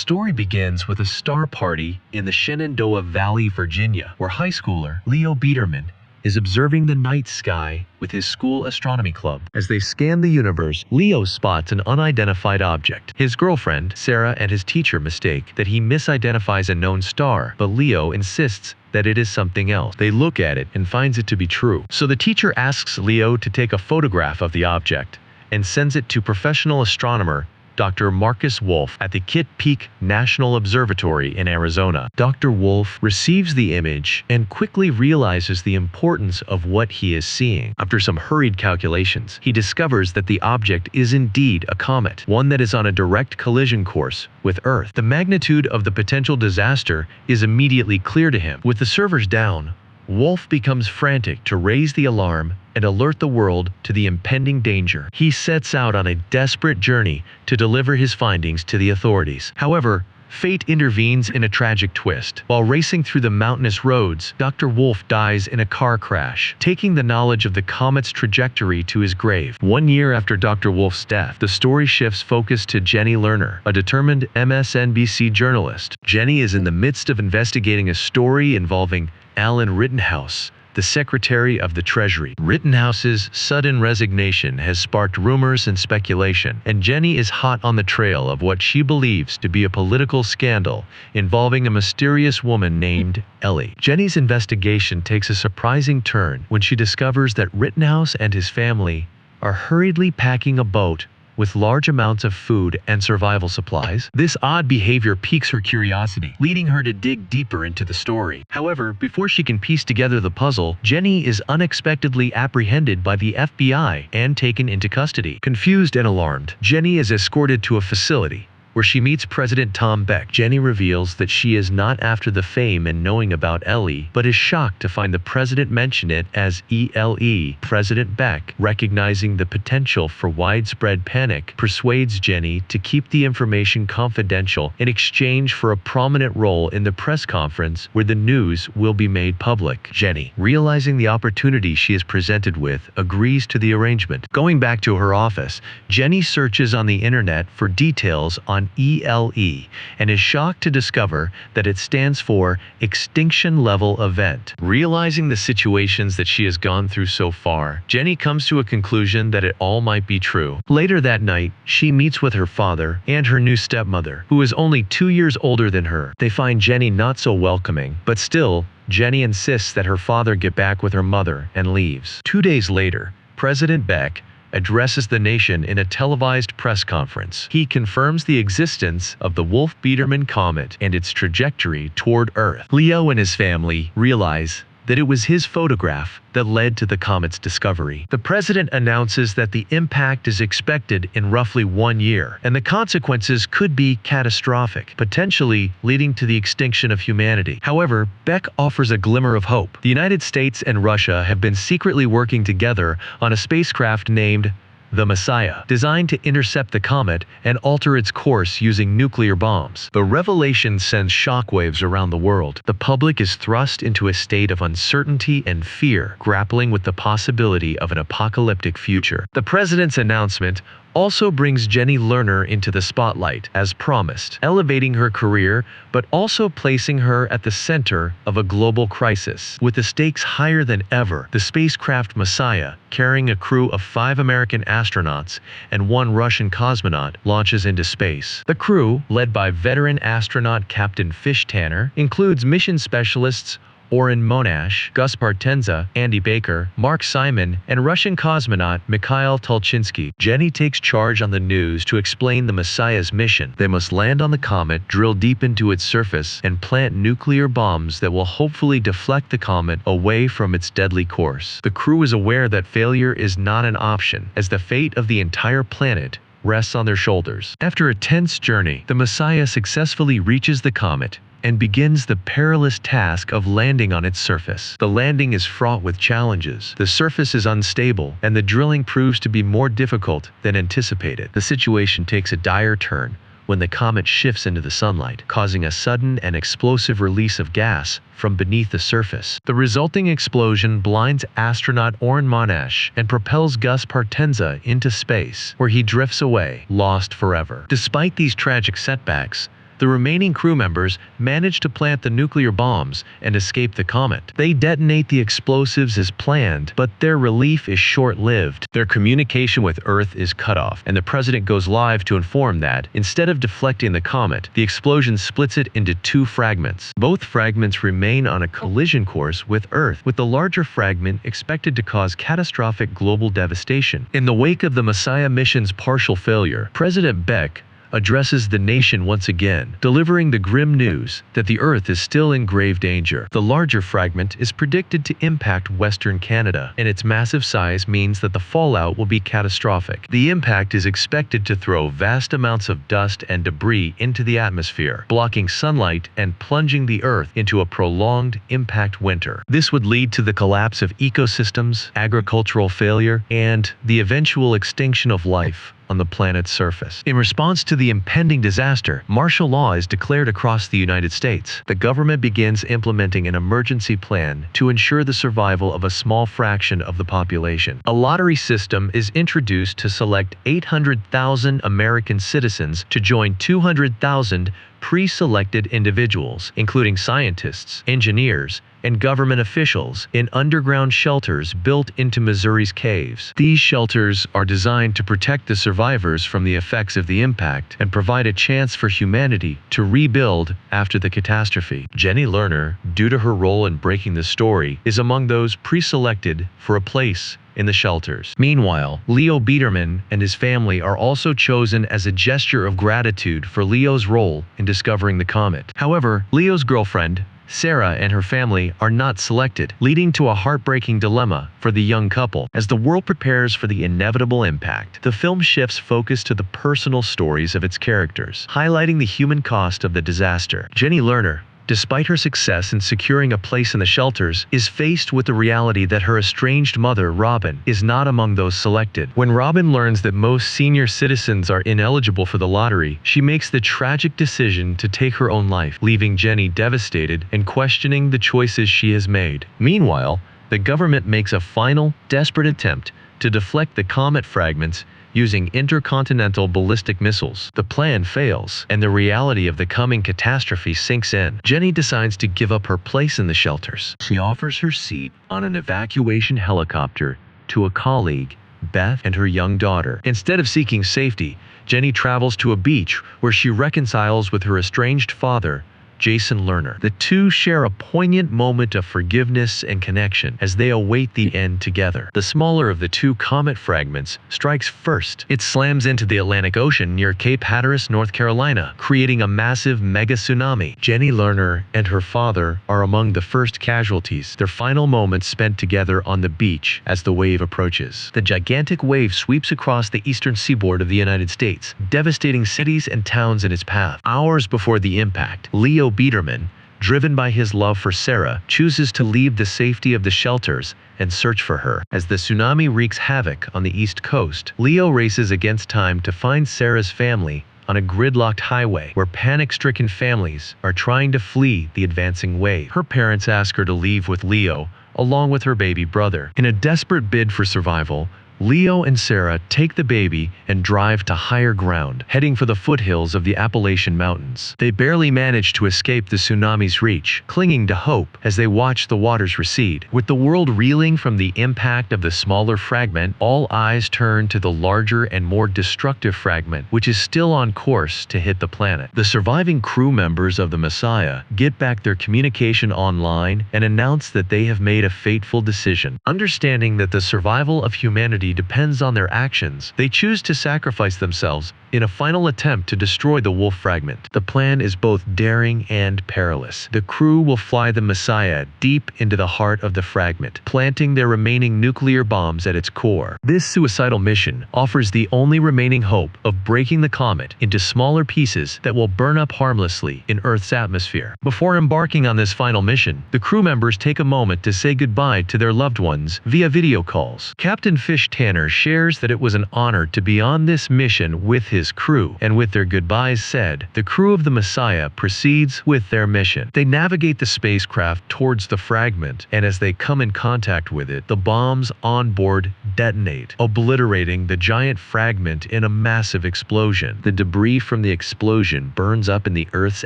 story begins with a star party in the Shenandoah Valley, Virginia, where high schooler Leo Biederman is observing the night sky with his school astronomy club. As they scan the universe, Leo spots an unidentified object. His girlfriend, Sarah, and his teacher mistake that he misidentifies a known star, but Leo insists that it is something else. They look at it and finds it to be true. So the teacher asks Leo to take a photograph of the object and sends it to professional astronomer Dr. Marcus Wolf at the Kitt Peak National Observatory in Arizona. Dr. Wolf receives the image and quickly realizes the importance of what he is seeing. After some hurried calculations, he discovers that the object is indeed a comet, one that is on a direct collision course with Earth. The magnitude of the potential disaster is immediately clear to him. With the servers down, Wolf becomes frantic to raise the alarm and alert the world to the impending danger. He sets out on a desperate journey to deliver his findings to the authorities. However, fate intervenes in a tragic twist. While racing through the mountainous roads, Dr. Wolf dies in a car crash, taking the knowledge of the comet's trajectory to his grave. 1 year after Dr. Wolf's death, the story shifts focus to Jenny Lerner, a determined MSNBC journalist. Jenny is in the midst of investigating a story involving Alan Rittenhouse, the Secretary of the Treasury. Rittenhouse's sudden resignation has sparked rumors and speculation, and Jenny is hot on the trail of what she believes to be a political scandal involving a mysterious woman named Ellie. Jenny's investigation takes a surprising turn when she discovers that Rittenhouse and his family are hurriedly packing a boat with large amounts of food and survival supplies. This odd behavior piques her curiosity, leading her to dig deeper into the story. However, before she can piece together the puzzle, Jenny is unexpectedly apprehended by the FBI and taken into custody. Confused and alarmed, Jenny is escorted to a facility where she meets President Tom Beck. Jenny reveals that she is not after the fame and knowing about Ellie, but is shocked to find the president mention it as ELE. President Beck, recognizing the potential for widespread panic, persuades Jenny to keep the information confidential in exchange for a prominent role in the press conference where the news will be made public. Jenny, realizing the opportunity she is presented with, agrees to the arrangement. Going back to her office, Jenny searches on the internet for details on ELE and is shocked to discover that it stands for Extinction Level Event. Realizing the situations that she has gone through so far, Jenny comes to a conclusion that it all might be true. Later that night, she meets with her father and her new stepmother, who is only 2 years older than her. They find Jenny not so welcoming, but still, Jenny insists that her father get back with her mother and leaves. 2 days later, President Beck addresses the nation in a televised press conference. He confirms the existence of the Wolf-Biederman comet and its trajectory toward Earth. Leo and his family realize that it was his photograph that led to the comet's discovery. The president announces that the impact is expected in roughly 1 year, and the consequences could be catastrophic, potentially leading to the extinction of humanity. However, Beck offers a glimmer of hope. The United States and Russia have been secretly working together on a spacecraft named the Messiah, designed to intercept the comet and alter its course using nuclear bombs. The revelation sends shockwaves around the world. The public is thrust into a state of uncertainty and fear, grappling with the possibility of an apocalyptic future. The president's announcement also brings Jenny Lerner into the spotlight, as promised, elevating her career but also placing her at the center of a global crisis. With the stakes higher than ever, the spacecraft Messiah, carrying a crew of 5 American astronauts and 1 Russian cosmonaut, launches into space. The crew, led by veteran astronaut Captain Fish Tanner, includes mission specialists Oren Monash, Gus Partenza, Andy Baker, Mark Simon, and Russian cosmonaut Mikhail Tulchinsky. Jenny takes charge on the news to explain the Messiah's mission. They must land on the comet, drill deep into its surface, and plant nuclear bombs that will hopefully deflect the comet away from its deadly course. The crew is aware that failure is not an option, as the fate of the entire planet rests on their shoulders. After a tense journey, the Messiah successfully reaches the comet and begins the perilous task of landing on its surface. The landing is fraught with challenges. The surface is unstable, and the drilling proves to be more difficult than anticipated. The situation takes a dire turn when the comet shifts into the sunlight, causing a sudden and explosive release of gas from beneath the surface. The resulting explosion blinds astronaut Oren Monash and propels Gus Partenza into space, where he drifts away, lost forever. Despite these tragic setbacks, The remaining crew members manage to plant the nuclear bombs and escape the comet. They detonate the explosives as planned, but their relief is short-lived. Their communication with Earth is cut off, and the president goes live to inform that, instead of deflecting the comet, the explosion splits it into 2 fragments. Both fragments remain on a collision course with Earth, with the larger fragment expected to cause catastrophic global devastation. In the wake of the Messiah mission's partial failure, President Beck addresses the nation once again, delivering the grim news that the Earth is still in grave danger. The larger fragment is predicted to impact Western Canada, and its massive size means that the fallout will be catastrophic. The impact is expected to throw vast amounts of dust and debris into the atmosphere, blocking sunlight and plunging the Earth into a prolonged impact winter. This would lead to the collapse of ecosystems, agricultural failure, and the eventual extinction of life on the planet's surface. In response to the impending disaster, martial law is declared across the United States. The government begins implementing an emergency plan to ensure the survival of a small fraction of the population. A lottery system is introduced to select 800,000 American citizens to join 200,000 pre-selected individuals, including scientists, engineers, and government officials, in underground shelters built into Missouri's caves. These shelters are designed to protect the survivors from the effects of the impact and provide a chance for humanity to rebuild after the catastrophe. Jenny Lerner, due to her role in breaking the story, is among those pre-selected for a place in the shelters. Meanwhile, Leo Biederman and his family are also chosen as a gesture of gratitude for Leo's role in discovering the comet. However, Leo's girlfriend, Sarah, and her family are not selected, leading to a heartbreaking dilemma for the young couple. As the world prepares for the inevitable impact, the film shifts focus to the personal stories of its characters, highlighting the human cost of the disaster. Jenny Lerner, despite her success in securing a place in the shelters, is faced with the reality that her estranged mother, Robin, is not among those selected. When Robin learns that most senior citizens are ineligible for the lottery, she makes the tragic decision to take her own life, leaving Jenny devastated and questioning the choices she has made. Meanwhile, the government makes a final, desperate attempt to deflect the comet fragments using intercontinental ballistic missiles. The plan fails, and the reality of the coming catastrophe sinks in. Jenny decides to give up her place in the shelters. She offers her seat on an evacuation helicopter to a colleague, Beth, and her young daughter. Instead of seeking safety, Jenny travels to a beach where she reconciles with her estranged father, Jason Lerner. The two share a poignant moment of forgiveness and connection as they await the end together. The smaller of the 2 comet fragments strikes first. It slams into the Atlantic Ocean near Cape Hatteras, North Carolina, creating a massive mega tsunami. Jenny Lerner and her father are among the first casualties, their final moments spent together on the beach as the wave approaches. The gigantic wave sweeps across the eastern seaboard of the United States, devastating cities and towns in its path. Hours before the impact, Leo Biederman, driven by his love for Sarah, chooses to leave the safety of the shelters and search for her. As the tsunami wreaks havoc on the East Coast, Leo races against time to find Sarah's family on a gridlocked highway where panic-stricken families are trying to flee the advancing wave. Her parents ask her to leave with Leo, along with her baby brother. In a desperate bid for survival, Leo and Sarah take the baby and drive to higher ground, heading for the foothills of the Appalachian Mountains. They barely manage to escape the tsunami's reach, clinging to hope as they watch the waters recede. With the world reeling from the impact of the smaller fragment, all eyes turn to the larger and more destructive fragment, which is still on course to hit the planet. The surviving crew members of the Messiah get back their communication online and announce that they have made a fateful decision. Understanding that the survival of humanity depends on their actions, they choose to sacrifice themselves in a final attempt to destroy the wolf fragment. The plan is both daring and perilous. The crew will fly the Messiah deep into the heart of the fragment, planting their remaining nuclear bombs at its core. This suicidal mission offers the only remaining hope of breaking the comet into smaller pieces that will burn up harmlessly in Earth's atmosphere. Before embarking on this final mission, the crew members take a moment to say goodbye to their loved ones via video calls. Captain Fish Tanner shares that it was an honor to be on this mission with his crew, and with their goodbyes said, the crew of the Messiah proceeds with their mission. They navigate the spacecraft towards the fragment, and as they come in contact with it, the bombs on board detonate, obliterating the giant fragment in a massive explosion. The debris from the explosion burns up in the Earth's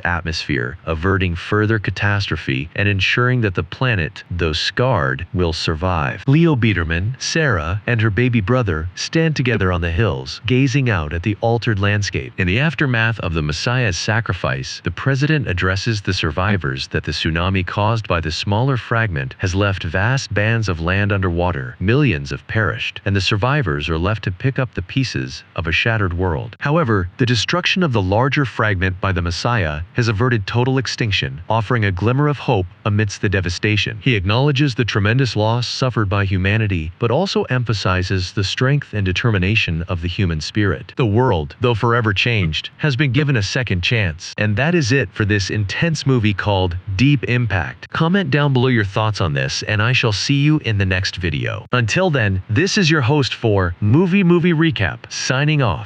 atmosphere, averting further catastrophe and ensuring that the planet, though scarred, will survive. Leo Biederman, Sarah, and her baby brother stand together on the hills, gazing out at the altered landscape. In the aftermath of the Messiah's sacrifice, the president addresses the survivors that the tsunami caused by the smaller fragment has left vast bands of land underwater. Millions have perished, and the survivors are left to pick up the pieces of a shattered world. However, the destruction of the larger fragment by the Messiah has averted total extinction, offering a glimmer of hope amidst the devastation. He acknowledges the tremendous loss suffered by humanity, but also emphasizes the strength and determination of the human spirit. The world, though forever changed, has been given a second chance. And that is it for this intense movie called Deep Impact. Comment down below your thoughts on this, and I shall see you in the next video. Until then, this is your host for Movie Recap, signing off.